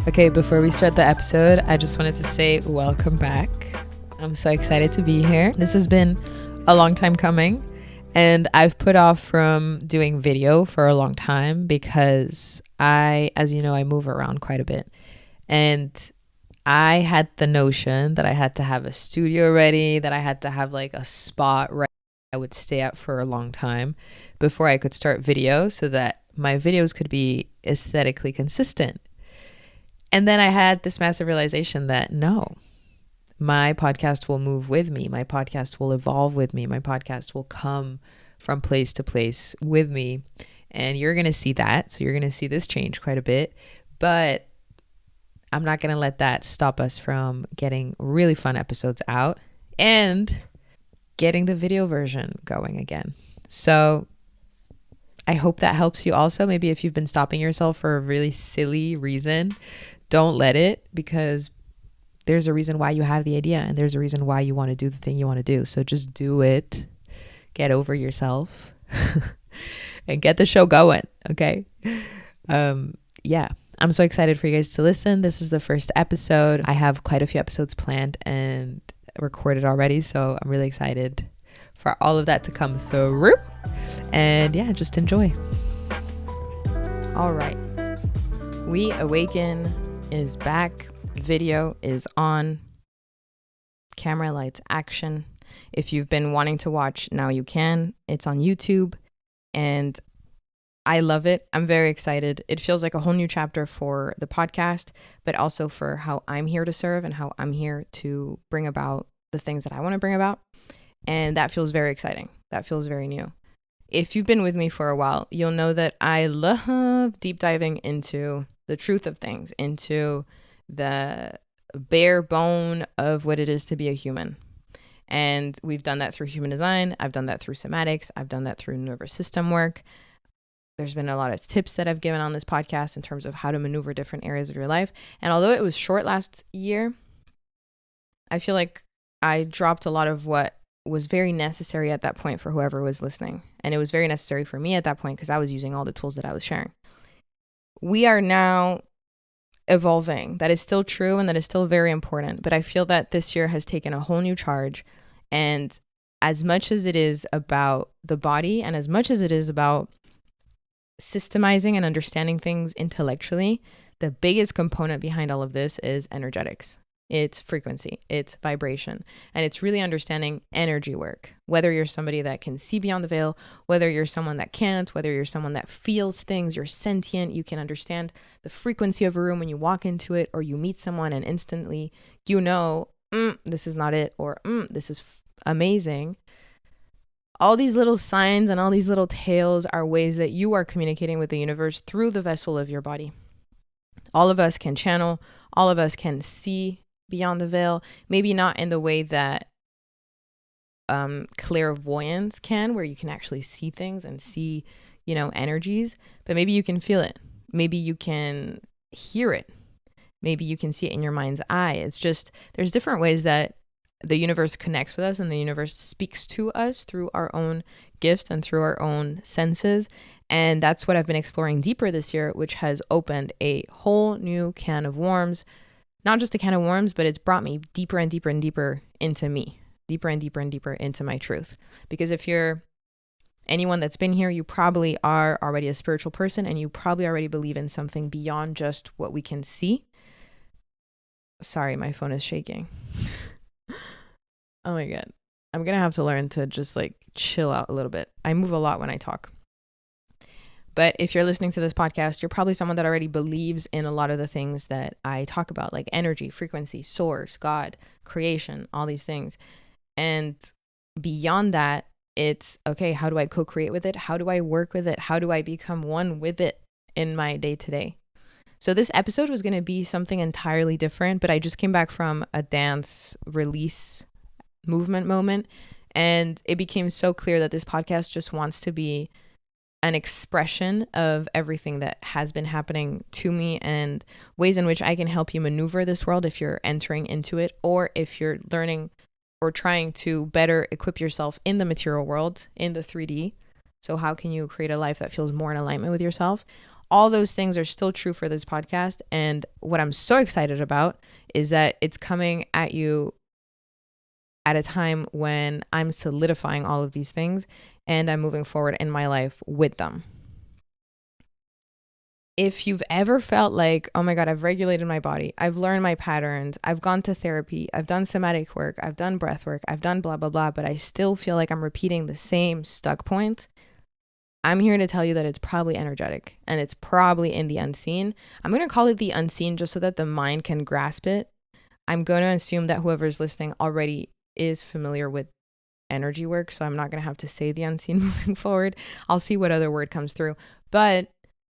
Okay, before we start the episode, I just wanted to say welcome back. I'm so excited to be here. This has been a long time coming, and I've put off from doing video for a long time because as you know, I move around quite a bit. And I had the notion that I had to have a studio ready, that I had to have like a spot right I would stay at for a long time before I could start video so that my videos could be aesthetically consistent. And then I had this massive realization that no, my podcast will move with me. My podcast will evolve with me. My podcast will come from place to place with me. And you're going to see that. So you're going to see this change quite a bit. But I'm not going to let that stop us from getting really fun episodes out and getting the video version going again. So I hope that helps you also. Maybe if you've been stopping yourself for a really silly reason, don't let it, because there's a reason why you have the idea and there's a reason why you want to do the thing you want to do. So just do it. Get over yourself and get the show going. Okay. Yeah. I'm so excited for you guys to listen. This is the first episode. I have quite a few episodes planned and recorded already. So I'm really excited for all of that to come through. And yeah, just enjoy. All right. We Awaken is back. Video is on. Camera, lights, action. If you've been wanting to watch, now you can. It's on YouTube and I love it. I'm very excited. It feels like a whole new chapter for the podcast, but also for how I'm here to serve and how I'm here to bring about the things that I want to bring about. And that feels very exciting. That feels very new. If you've been with me for a while, you'll know that I love deep diving into the truth of things, into the bare bone of what it is to be a human. And we've done that through human design. I've done that through somatics. I've done that through nervous system work. There's been a lot of tips that I've given on this podcast in terms of how to maneuver different areas of your life. And although it was short last year, I feel like I dropped a lot of what was very necessary at that point for whoever was listening. And it was very necessary for me at that point because I was using all the tools that I was sharing. We are now evolving. That is still true and that is still very important. But I feel that this year has taken a whole new charge. And as much as it is about the body and as much as it is about systemizing and understanding things intellectually, the biggest component behind all of this is energetics. It's frequency, it's vibration, and it's really understanding energy work. Whether you're somebody that can see beyond the veil, whether you're someone that can't, whether you're someone that feels things, you're sentient, you can understand the frequency of a room when you walk into it, or you meet someone and instantly you know, this is not it, or this is amazing. All these little signs and all these little tales are ways that you are communicating with the universe through the vessel of your body. All of us can channel, all of us can see beyond the veil, maybe not in the way that clairvoyance can, where you can actually see things and see, energies, but maybe you can feel it. Maybe you can hear it. Maybe you can see it in your mind's eye. It's just, there's different ways that the universe connects with us and the universe speaks to us through our own gifts and through our own senses. And that's what I've been exploring deeper this year, which has opened a whole new can of worms. Not just a can of worms, but it's brought me deeper and deeper and deeper into me, deeper and deeper and deeper into my truth. Because if you're anyone that's been here, you probably are already a spiritual person and you probably already believe in something beyond just what we can see. Sorry, my phone is shaking. Oh my God. I'm going to have to learn to just chill out a little bit. I move a lot when I talk. But if you're listening to this podcast, you're probably someone that already believes in a lot of the things that I talk about, like energy, frequency, source, God, creation, all these things. And beyond that, it's, okay, how do I co-create with it? How do I work with it? How do I become one with it in my day-to-day? So this episode was going to be something entirely different, but I just came back from a dance release movement moment. And it became so clear that this podcast just wants to be an expression of everything that has been happening to me and ways in which I can help you maneuver this world if you're entering into it, or if you're learning or trying to better equip yourself in the material world, in the 3D, So how can you create a life that feels more in alignment with yourself? All those things are still true for this podcast. And what I'm so excited about is that it's coming at you at a time when I'm solidifying all of these things and I'm moving forward in my life with them. If you've ever felt like, oh my God, I've regulated my body, I've learned my patterns, I've gone to therapy, I've done somatic work, I've done breath work, I've done blah, blah, blah, but I still feel like I'm repeating the same stuck point, I'm here to tell you that it's probably energetic and it's probably in the unseen. I'm going to call it the unseen just so that the mind can grasp it. I'm going to assume that whoever's listening already is familiar with energy work, so I'm not going to have to say the unseen moving forward. I'll see what other word comes through. But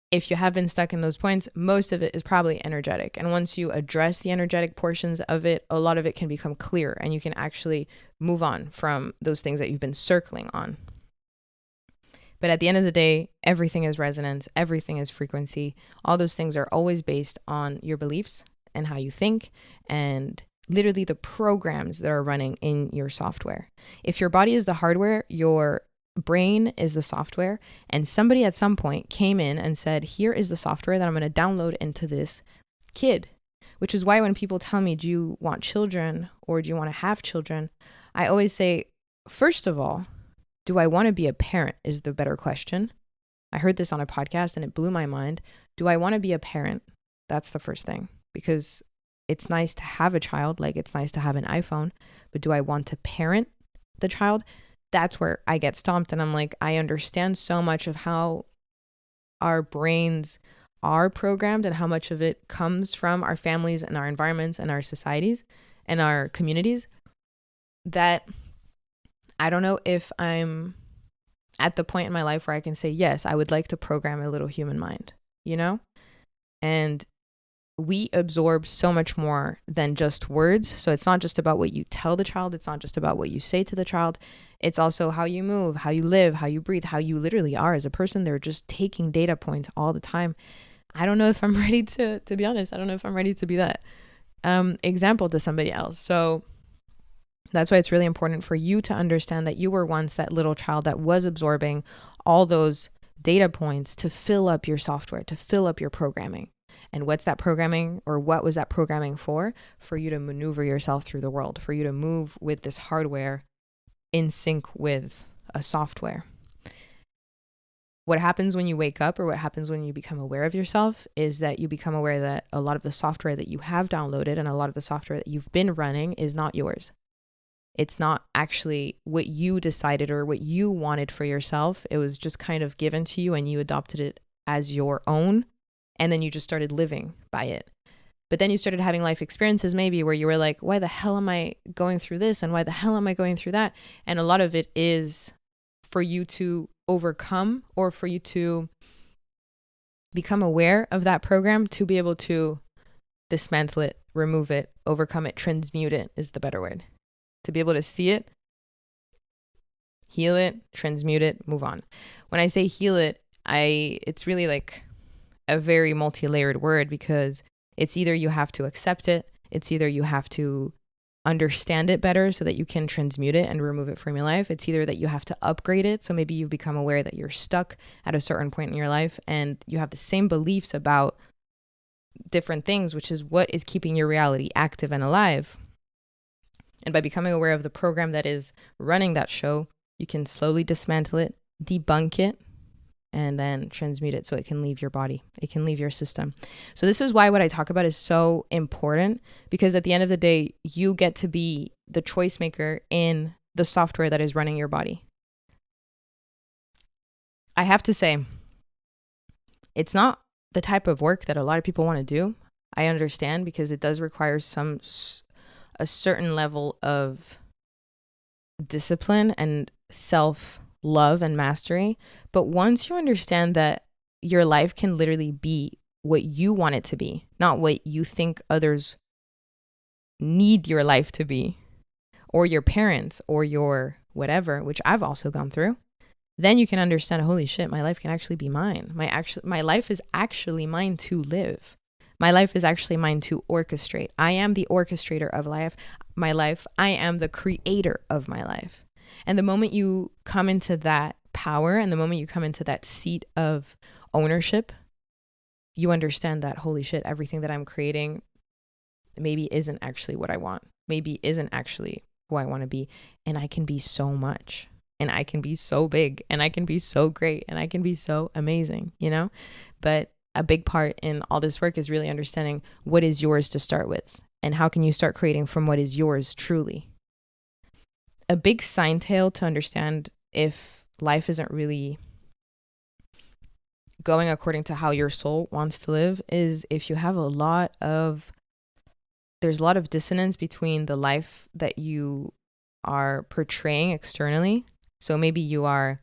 if you have been stuck in those points, most of it is probably energetic. And once you address the energetic portions of it, a lot of it can become clear and you can actually move on from those things that you've been circling on. But at the end of the day, everything is resonance, everything is frequency. All those things are always based on your beliefs and how you think and literally the programs that are running in your software. If your body is the hardware, your brain is the software, and somebody at some point came in and said, here is the software that I'm going to download into this kid, which is why when people tell me, do you want children or do you want to have children? I always say, first of all, do I want to be a parent is the better question. I heard this on a podcast and it blew my mind. Do I want to be a parent? That's the first thing, because it's nice to have a child, like it's nice to have an iPhone, but do I want to parent the child? That's where I get stomped. And I'm like, I understand so much of how our brains are programmed and how much of it comes from our families and our environments and our societies and our communities, that I don't know if I'm at the point in my life where I can say, yes, I would like to program a little human mind, you know? And we absorb so much more than just words. So it's not just about what you tell the child. It's not just about what you say to the child. It's also how you move, how you live, how you breathe, how you literally are as a person. They're just taking data points all the time. I don't know if I'm ready to be honest. I don't know if I'm ready to be that example to somebody else. So that's why it's really important for you to understand that you were once that little child that was absorbing all those data points to fill up your software, to fill up your programming. And what's that programming, or what was that programming for? For you to maneuver yourself through the world, for you to move with this hardware in sync with a software. What happens when you wake up, or what happens when you become aware of yourself, is that you become aware that a lot of the software that you have downloaded and a lot of the software that you've been running is not yours. It's not actually what you decided or what you wanted for yourself. It was just kind of given to you and you adopted it as your own. And then you just started living by it. But then you started having life experiences maybe where you were like, why the hell am I going through this? And why the hell am I going through that? And a lot of it is for you to overcome, or for you to become aware of that program, to be able to dismantle it, remove it, overcome it, transmute it is the better word. To be able to see it, heal it, transmute it, move on. When I say heal it, it's really like a very multi-layered word, because it's either you have to accept it, it's either you have to understand it better so that you can transmute it and remove it from your life. It's either that you have to upgrade it. So maybe you've become aware that you're stuck at a certain point in your life and you have the same beliefs about different things, which is what is keeping your reality active and alive. And by becoming aware of the program that is running that show, you can slowly dismantle it, debunk it, and then transmute it so it can leave your body. It can leave your system. So this is why what I talk about is so important, because at the end of the day, you get to be the choice maker in the software that is running your body. I have to say, it's not the type of work that a lot of people want to do. I understand, because it does require a certain level of discipline and self-love and mastery. But once you understand that your life can literally be what you want it to be, not what you think others need your life to be, or your parents, or your whatever, which I've also gone through, then you can understand, holy shit, my life can actually be mine. My life is actually mine to live. My life is actually mine to orchestrate. I am the orchestrator of my life. I am the creator of my life. And the moment you come into that power and the moment you come into that seat of ownership, you understand that, holy shit, everything that I'm creating maybe isn't actually what I want, maybe isn't actually who I want to be. And I can be so much, and I can be so big, and I can be so great, and I can be so amazing, you know? But a big part in all this work is really understanding what is yours to start with, and how can you start creating from what is yours truly. A big sign tail to understand if life isn't really going according to how your soul wants to live is if you have there's a lot of dissonance between the life that you are portraying externally. So maybe you are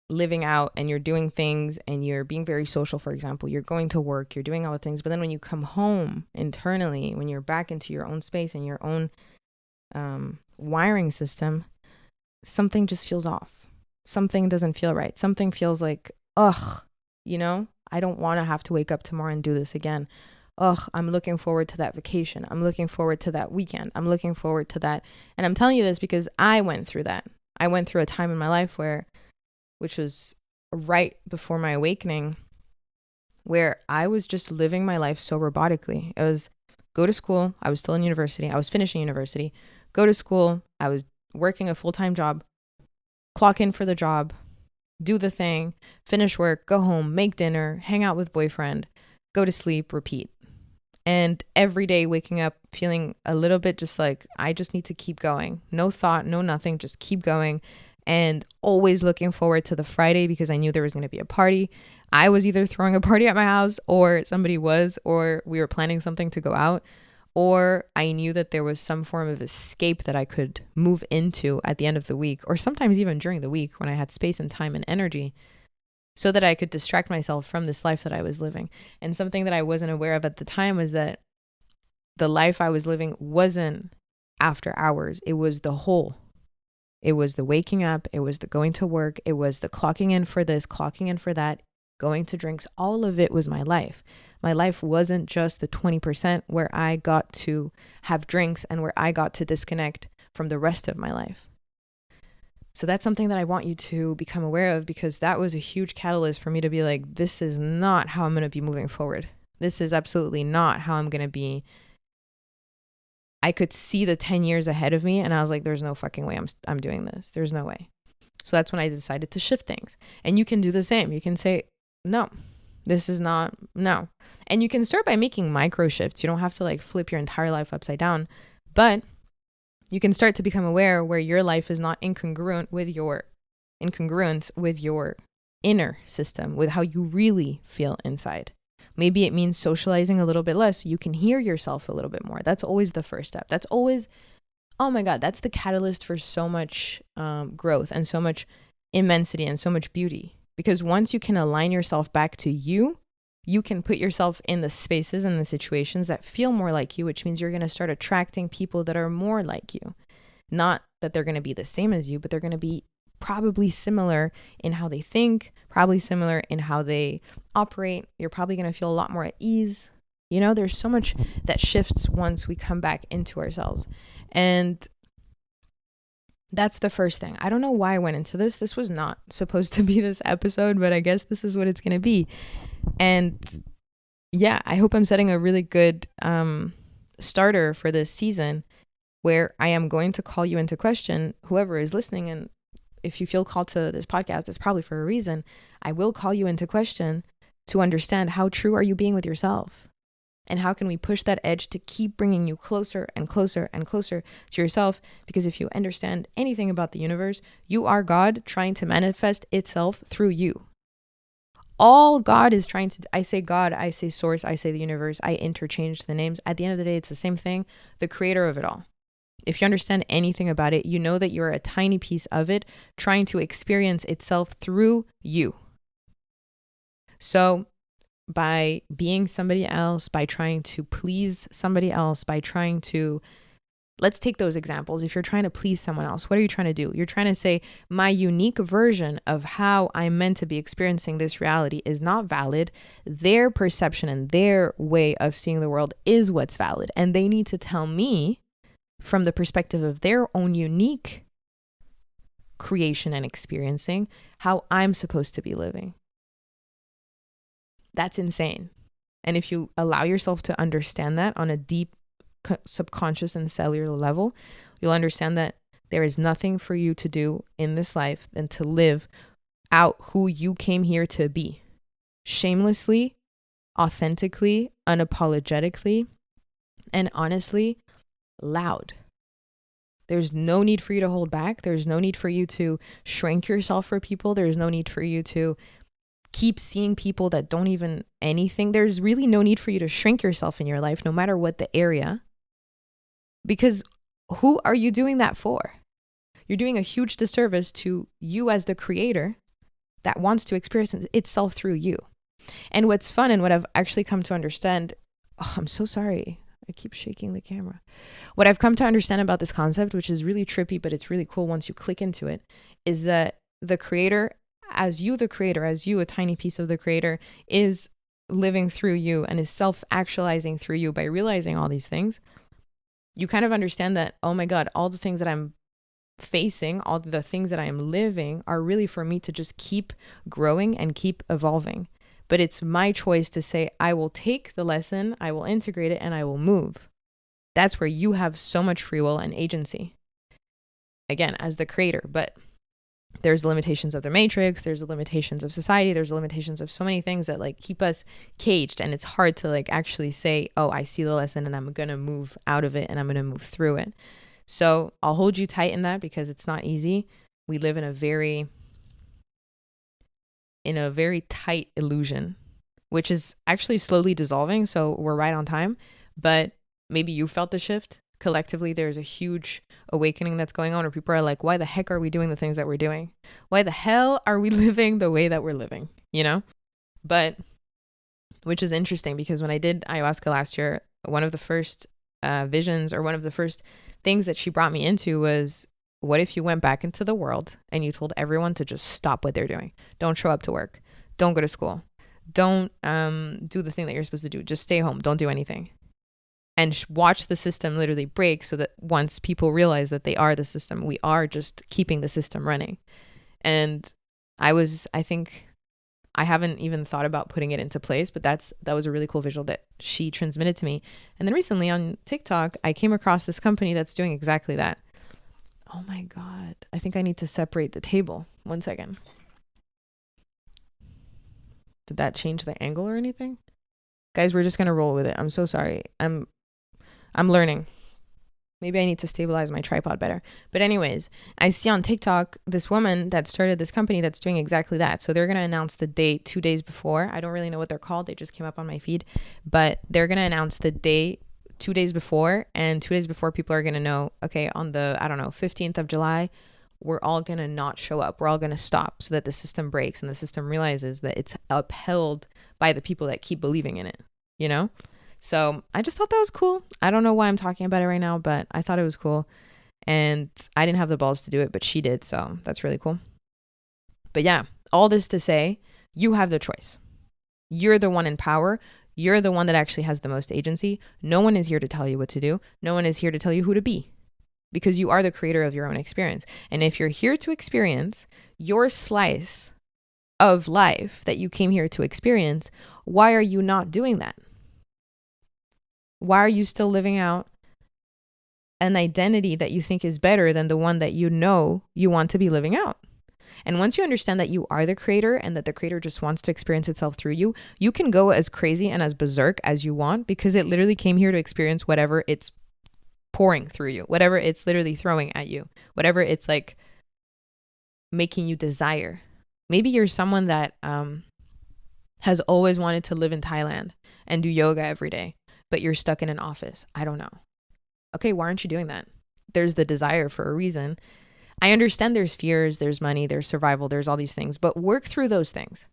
living out and you're doing things and you're being very social, for example. You're going to work, you're doing all the things. But then when you come home internally, when you're back into your own space and your own wiring system, something just feels off. Something doesn't feel right. Something feels like, ugh, you know, I don't want to have to wake up tomorrow and do this again. Ugh, I'm looking forward to that vacation. I'm looking forward to that weekend. I'm looking forward to that. And I'm telling you this because I went through that. I went through a time in my life which was right before my awakening, where I was just living my life so robotically. It was go to school. I was still in university. I was finishing university. Go to school. I was working a full-time job. Clock in for the job. Do the thing. Finish work. Go home. Make dinner. Hang out with boyfriend. Go to sleep. Repeat. And every day waking up feeling a little bit just like, I just need to keep going. No thought, no nothing, just keep going. And always looking forward to the Friday because I knew there was going to be a party. I was either throwing a party at my house or somebody was, or we were planning something to go out, or I knew that there was some form of escape that I could move into at the end of the week, or sometimes even during the week when I had space and time and energy, so that I could distract myself from this life that I was living. And something that I wasn't aware of at the time was that the life I was living wasn't after hours. It was the whole. It was the waking up. It was the going to work. It was the clocking in for this, clocking in for that, going to drinks. All of it was my life. My life wasn't just the 20% where I got to have drinks and where I got to disconnect from the rest of my life. So that's something that I want you to become aware of, because that was a huge catalyst for me to be like, this is not how I'm going to be moving forward. This is absolutely not how I'm going to be. I could see the 10 years ahead of me and I was like, there's no fucking way I'm doing this. There's no way. So that's when I decided to shift things. And you can do the same. You can say, no, this is not, no. And you can start by making micro shifts. You don't have to like flip your entire life upside down, but you can start to become aware where your life is not incongruent with your inner system, with how you really feel inside. Maybe it means socializing a little bit less so you can hear yourself a little bit more. That's always the first step. That's always, oh my God, that's the catalyst for so much growth and so much immensity and so much beauty. Because once you can align yourself back to you, you can put yourself in the spaces and the situations that feel more like you, which means you're going to start attracting people that are more like you. Not that they're going to be the same as you, but they're going to be probably similar in how they think, probably similar in how they operate. You're probably going to feel a lot more at ease. You know, there's so much that shifts once we come back into ourselves. And that's the first thing. I don't know why I went into this. This was not supposed to be this episode, but I guess this is what it's going to be. And yeah, I hope I'm setting a really good starter for this season, where I am going to call you into question, whoever is listening. And if you feel called to this podcast, it's probably for a reason. I will call you into question to understand, how true are you being with yourself? And how can we push that edge to keep bringing you closer and closer and closer to yourself? Because if you understand anything about the universe, you are God trying to manifest itself through you. All God is trying to, I say God, I say source, I say the universe, I interchange the names. At the end of the day, it's the same thing, the creator of it all. If you understand anything about it, you know that you're a tiny piece of it trying to experience itself through you. So by being somebody else, by trying to please somebody else, by trying to, let's take those examples. If you're trying to please someone else, what are you trying to do? You're trying to say, my unique version of how I'm meant to be experiencing this reality is not valid. Their perception and their way of seeing the world is what's valid. And they need to tell me from the perspective of their own unique creation and experiencing how I'm supposed to be living. That's insane. And if you allow yourself to understand that on a deep subconscious and cellular level, you'll understand that there is nothing for you to do in this life than to live out who you came here to be, shamelessly, authentically, unapologetically, and honestly, loud. There's no need for you to hold back. There's no need for you to shrink yourself for people. There's no need for you to keep seeing people that don't even anything. There's really no need for you to shrink yourself in your life, no matter what the area. Because who are you doing that for? You're doing a huge disservice to you as the creator that wants to experience itself through you. And what's fun and what I've actually come to understand, I'm so sorry. I keep shaking the camera. What I've come to understand about this concept, which is really trippy, but it's really cool once you click into it, is that the creator, as you, a tiny piece of the creator, is living through you and is self-actualizing through you by realizing all these things. You kind of understand that, oh my God, all the things that I'm facing, all the things that I am living are really for me to just keep growing and keep evolving. But it's my choice to say, I will take the lesson, I will integrate it, and I will move. That's where you have so much free will and agency. Again, as the creator, but there's the limitations of the matrix, there's the limitations of society, there's the limitations of so many things that like keep us caged. And it's hard to like actually say, oh, I see the lesson and I'm going to move out of it and I'm going to move through it. So I'll hold you tight in that because it's not easy. We live in a very tight illusion, which is actually slowly dissolving. So we're right on time, but maybe you felt the shift. Collectively, there's a huge awakening that's going on where people are like, why the heck are we doing the things that we're doing? Why the hell are we living the way that we're living? You know? But, which is interesting because when I did ayahuasca last year, one of the first visions or one of the first things that she brought me into was, what if you went back into the world and you told everyone to just stop what they're doing? Don't show up to work. Don't go to school. Don't do the thing that you're supposed to do. Just stay home. Don't do anything. And watch the system literally break so that once people realize that they are the system, we are just keeping the system running. And I think I haven't even thought about putting it into place, but that was a really cool visual that she transmitted to me. And then recently on TikTok, I came across this company that's doing exactly that. Oh my God. I think I need to separate the table. 1 second. Did that change the angle or anything? Guys, we're just going to roll with it. I'm so sorry. I'm learning. Maybe I need to stabilize my tripod better. But anyways, I see on TikTok this woman that started this company that's doing exactly that. So they're going to announce the date 2 days before. I don't really know what they're called. They just came up on my feed. But they're going to announce the date 2 days before. And 2 days before, people are going to know, okay, on the, 15th of July, we're all going to not show up. We're all going to stop so that the system breaks and the system realizes that it's upheld by the people that keep believing in it, you know? So I just thought that was cool. I don't know why I'm talking about it right now, but I thought it was cool. And I didn't have the balls to do it, but she did. So that's really cool. But yeah, all this to say, you have the choice. You're the one in power. You're the one that actually has the most agency. No one is here to tell you what to do. No one is here to tell you who to be, because you are the creator of your own experience. And if you're here to experience your slice of life that you came here to experience, why are you not doing that? Why are you still living out an identity that you think is better than the one that you know you want to be living out? And once you understand that you are the creator and that the creator just wants to experience itself through you, you can go as crazy and as berserk as you want, because it literally came here to experience whatever it's pouring through you, whatever it's literally throwing at you, whatever it's like making you desire. Maybe you're someone that has always wanted to live in Thailand and do yoga every day, but you're stuck in an office. I don't know. Okay, why aren't you doing that? There's the desire for a reason. I understand there's fears, there's money, there's survival, there's all these things, but work through those things.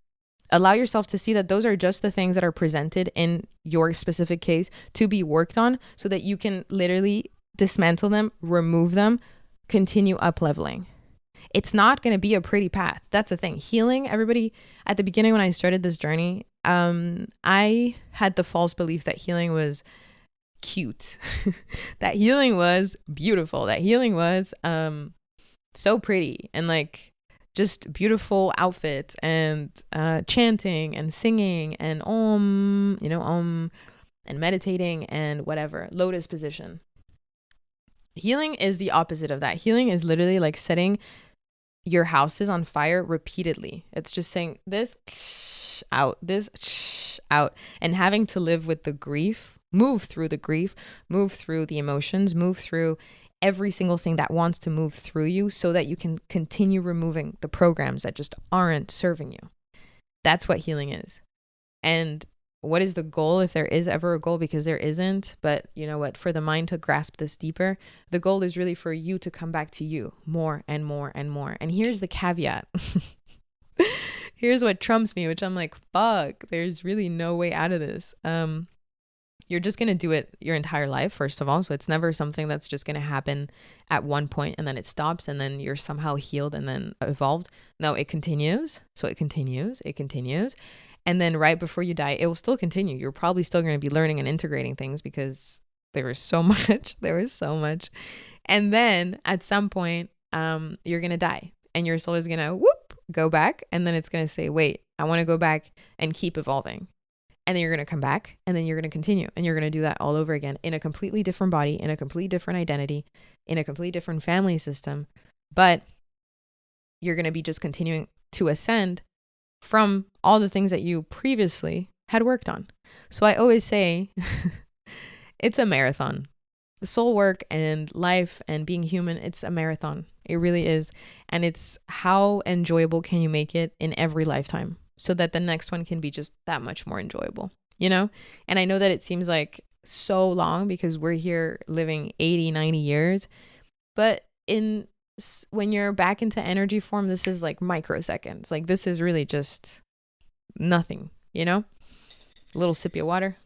Allow yourself to see that those are just the things that are presented in your specific case to be worked on so that you can literally dismantle them, remove them, continue up leveling. It's not going to be a pretty path. That's the thing. Healing, everybody, at the beginning when I started this journey, I had the false belief that healing was cute, that healing was beautiful, that healing was so pretty and like just beautiful outfits and chanting and singing and and meditating and whatever, lotus position. Healing is the opposite of that. Healing is literally like setting your houses on fire repeatedly. It's just saying this out, this out, and having to live with the grief, move through the grief, move through the emotions, move through every single thing that wants to move through you so that you can continue removing the programs that just aren't serving you. That's what healing is. And what is the goal, if there is ever a goal? Because there isn't. But you know what? For the mind to grasp this deeper, the goal is really for you to come back to you more and more and more. And here's the caveat. Here's what trumps me, which I'm like, fuck, there's really no way out of this. You're just going to do it your entire life, first of all. So it's never something that's just going to happen at one point and then it stops and then you're somehow healed and then evolved. No, it continues. So it continues. And then right before you die, it will still continue. You're probably still going to be learning and integrating things because there was so much. And then at some point, you're going to die and your soul is going to go back. And then it's going to say, wait, I want to go back and keep evolving. And then you're going to come back and then you're going to continue. And you're going to do that all over again in a completely different body, in a completely different identity, in a completely different family system. But you're going to be just continuing to ascend from all the things that you previously had worked on. So I always say it's a marathon. The soul work and life and being human, it's a marathon. It really is. And it's how enjoyable can you make it in every lifetime so that the next one can be just that much more enjoyable, you know? And I know that it seems like so long because we're here living 80, 90 years, but when you're back into energy form, this is like microseconds. Like this is really just nothing, you know? A little sippy of water.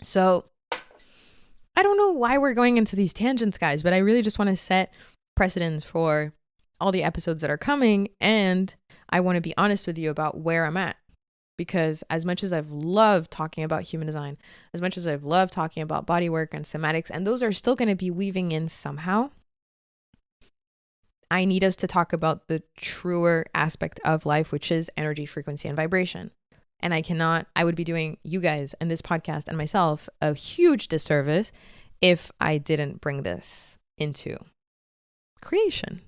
So I don't know why we're going into these tangents, guys, but I really just want to set precedents for all the episodes that are coming. And I want to be honest with you about where I'm at. Because as much as I've loved talking about human design, as much as I've loved talking about body work and somatics, and those are still going to be weaving in somehow, I need us to talk about the truer aspect of life, which is energy, frequency, and vibration. And I would be doing you guys and this podcast and myself a huge disservice if I didn't bring this into creation.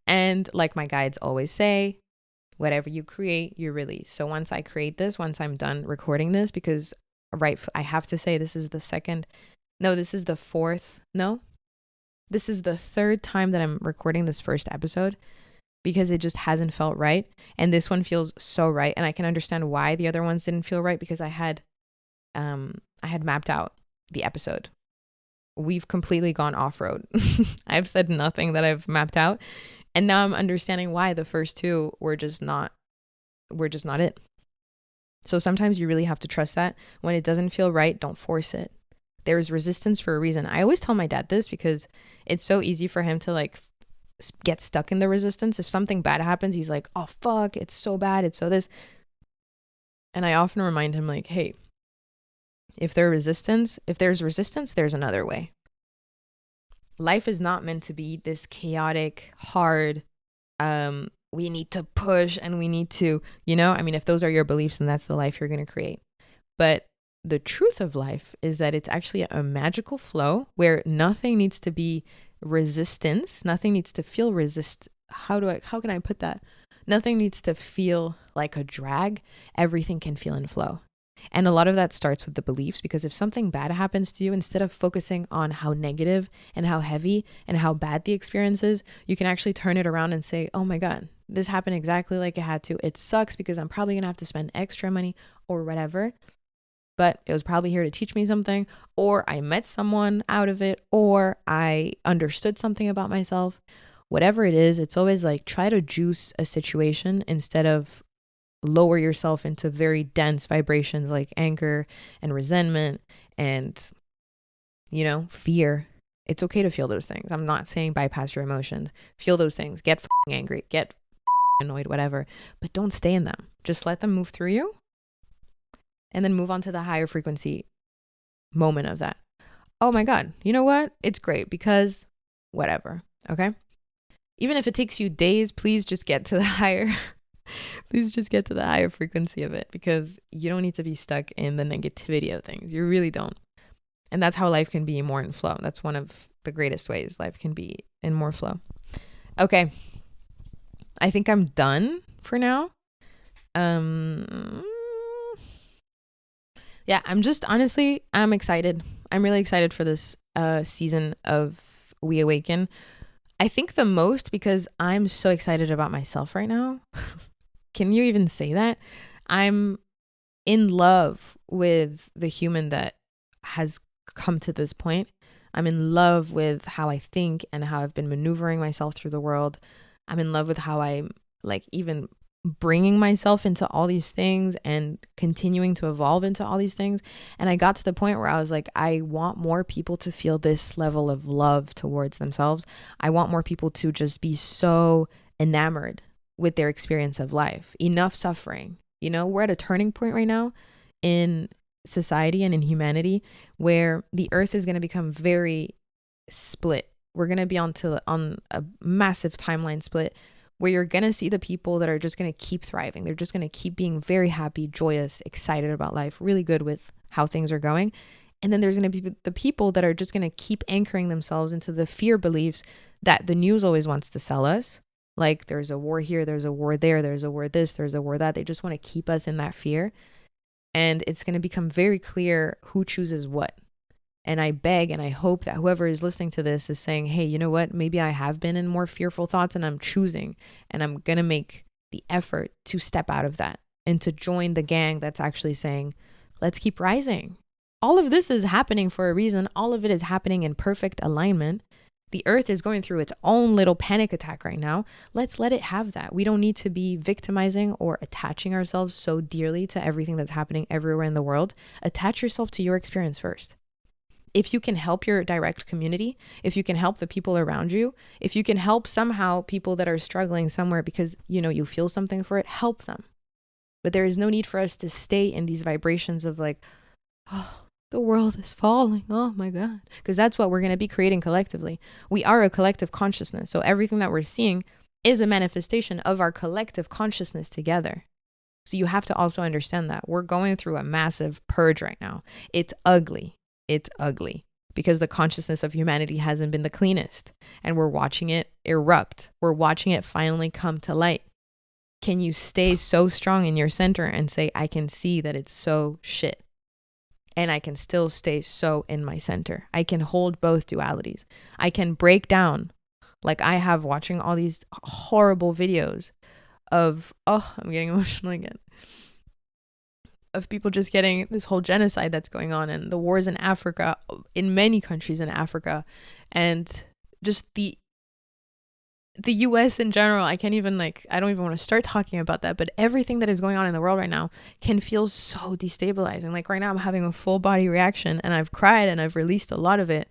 And like my guides always say, whatever you create, you release. So once I create this, once I'm done recording this, because I have to say this is the third time that I'm recording this first episode because it just hasn't felt right. And this one feels so right. And I can understand why the other ones didn't feel right because I had mapped out the episode. We've completely gone off-road. I've said nothing that I've mapped out. And now I'm understanding why the first two were just not it. So sometimes you really have to trust that when it doesn't feel right, don't force it. There is resistance for a reason. I always tell my dad this because it's so easy for him to like get stuck in the resistance. If something bad happens, he's like, oh, fuck, it's so bad. It's so this. And I often remind him like, hey, if there's resistance, there's another way. Life is not meant to be this chaotic, hard, we need to push and we need to, I mean, if those are your beliefs, then that's the life you're going to create. But the truth of life is that it's actually a magical flow where nothing needs to be resistance. Nothing needs to feel how can I put that? Nothing needs to feel like a drag. Everything can feel in flow. And a lot of that starts with the beliefs, because if something bad happens to you, instead of focusing on how negative and how heavy and how bad the experience is, you can actually turn it around and say, oh my God, this happened exactly like it had to. It sucks because I'm probably going to have to spend extra money or whatever, but it was probably here to teach me something, or I met someone out of it, or I understood something about myself. Whatever it is, it's always like try to juice a situation instead of lower yourself into very dense vibrations like anger and resentment and, fear. It's okay to feel those things. I'm not saying bypass your emotions. Feel those things. Get angry. Get annoyed, whatever. But don't stay in them. Just let them move through you and then move on to the higher frequency moment of that. Oh my God. You know what? It's great because whatever. Okay. Even if it takes you days, please just get to the higher please just get to the higher frequency of it, because you don't need to be stuck in the negativity of things. You really don't. And that's how life can be more in flow. That's one of the greatest ways life can be in more flow. Okay. I think I'm done for now. Yeah, I'm excited. I'm really excited for this season of We Awaken. I think the most because I'm so excited about myself right now. Can you even say that? I'm in love with the human that has come to this point. I'm in love with how I think and how I've been maneuvering myself through the world. I'm in love with how I'm like even bringing myself into all these things and continuing to evolve into all these things. And I got to the point where I was like, I want more people to feel this level of love towards themselves. I want more people to just be so enamored with their experience of life. Enough suffering. You know, we're at a turning point right now in society and in humanity where the earth is going to become very split. We're going to be on a massive timeline split where you're going to see the people that are just going to keep thriving. They're just going to keep being very happy, joyous, excited about life, really good with how things are going. And then there's going to be the people that are just going to keep anchoring themselves into the fear beliefs that the news always wants to sell us. Like there's a war here, there's a war there, there's a war this, there's a war that. They just want to keep us in that fear. And it's going to become very clear who chooses what. And I beg and I hope that whoever is listening to this is saying, hey, you know what? Maybe I have been in more fearful thoughts and I'm choosing and I'm going to make the effort to step out of that and to join the gang that's actually saying, let's keep rising. All of this is happening for a reason. All of it is happening in perfect alignment. The earth is going through its own little panic attack right now. Let's let it have that. We don't need to be victimizing or attaching ourselves so dearly to everything that's happening everywhere in the world. Attach yourself to your experience first. If you can help your direct community, if you can help the people around you, if you can help somehow people that are struggling somewhere because, you know, you feel something for it, help them. But there is no need for us to stay in these vibrations of like, oh, the world is falling. Oh my God. Because that's what we're going to be creating collectively. We are a collective consciousness. So everything that we're seeing is a manifestation of our collective consciousness together. So you have to also understand that we're going through a massive purge right now. It's ugly. It's ugly because the consciousness of humanity hasn't been the cleanest and we're watching it erupt. We're watching it finally come to light. Can you stay so strong in your center and say, I can see that it's so shit and I can still stay so in my center. I can hold both dualities. I can break down like I have watching all these horrible videos of, oh, I'm getting emotional again. Of people just getting this whole genocide that's going on and the wars in Africa, in many countries in Africa, and just the US in general. I don't even want to start talking about that, but everything that is going on in the world right now can feel so destabilizing. Like right now I'm having a full body reaction and I've cried and I've released a lot of it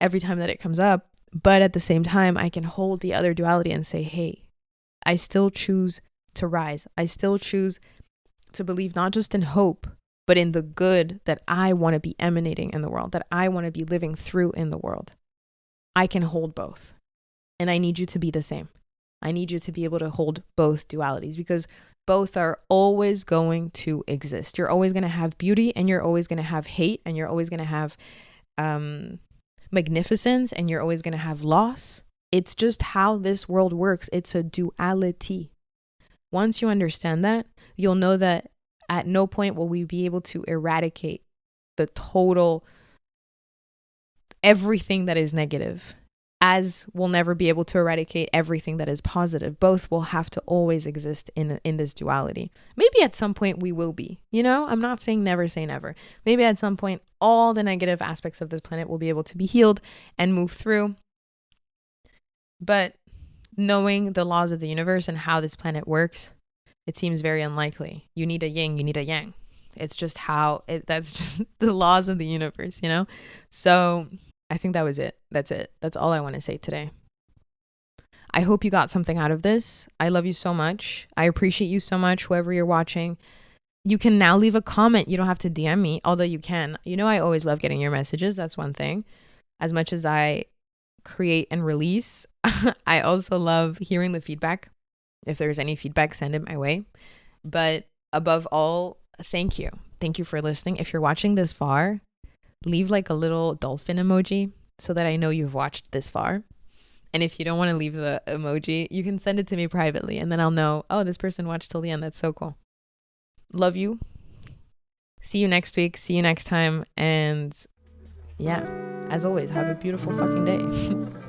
every time that it comes up. But at the same time, I can hold the other duality and say, hey, I still choose to rise. I still choose to believe not just in hope, but in the good that I want to be emanating in the world, that I want to be living through in the world. I can hold both. And I need you to be the same. I need you to be able to hold both dualities because both are always going to exist. You're always going to have beauty and you're always going to have hate and you're always going to have magnificence and you're always going to have loss. It's just how this world works. It's a duality. Once you understand that, you'll know that at no point will we be able to eradicate the total everything that is negative, as we'll never be able to eradicate everything that is positive. Both will have to always exist in this duality. Maybe at some point we will be, you know, I'm not saying never say never. Maybe at some point all the negative aspects of this planet will be able to be healed and move through. But knowing the laws of the universe and how this planet works, it seems very unlikely. You need a yin, you need a yang. It's just that's just the laws of the universe, you know? So I think that was it. That's it. That's all I want to say today. I hope you got something out of this. I love you so much. I appreciate you so much, whoever you're watching. You can now leave a comment. You don't have to DM me, although you can. You know, I always love getting your messages. That's one thing. As much as I create and release. I also love hearing the feedback. If there's any feedback, send it my way. But above all, thank you. Thank you for listening. If you're watching this far, leave like a little dolphin emoji so that I know you've watched this far. And if you don't want to leave the emoji, you can send it to me privately and then I'll know, oh, this person watched till the end. That's so cool. Love you. See you next week. See you next time. And yeah, as always, have a beautiful fucking day.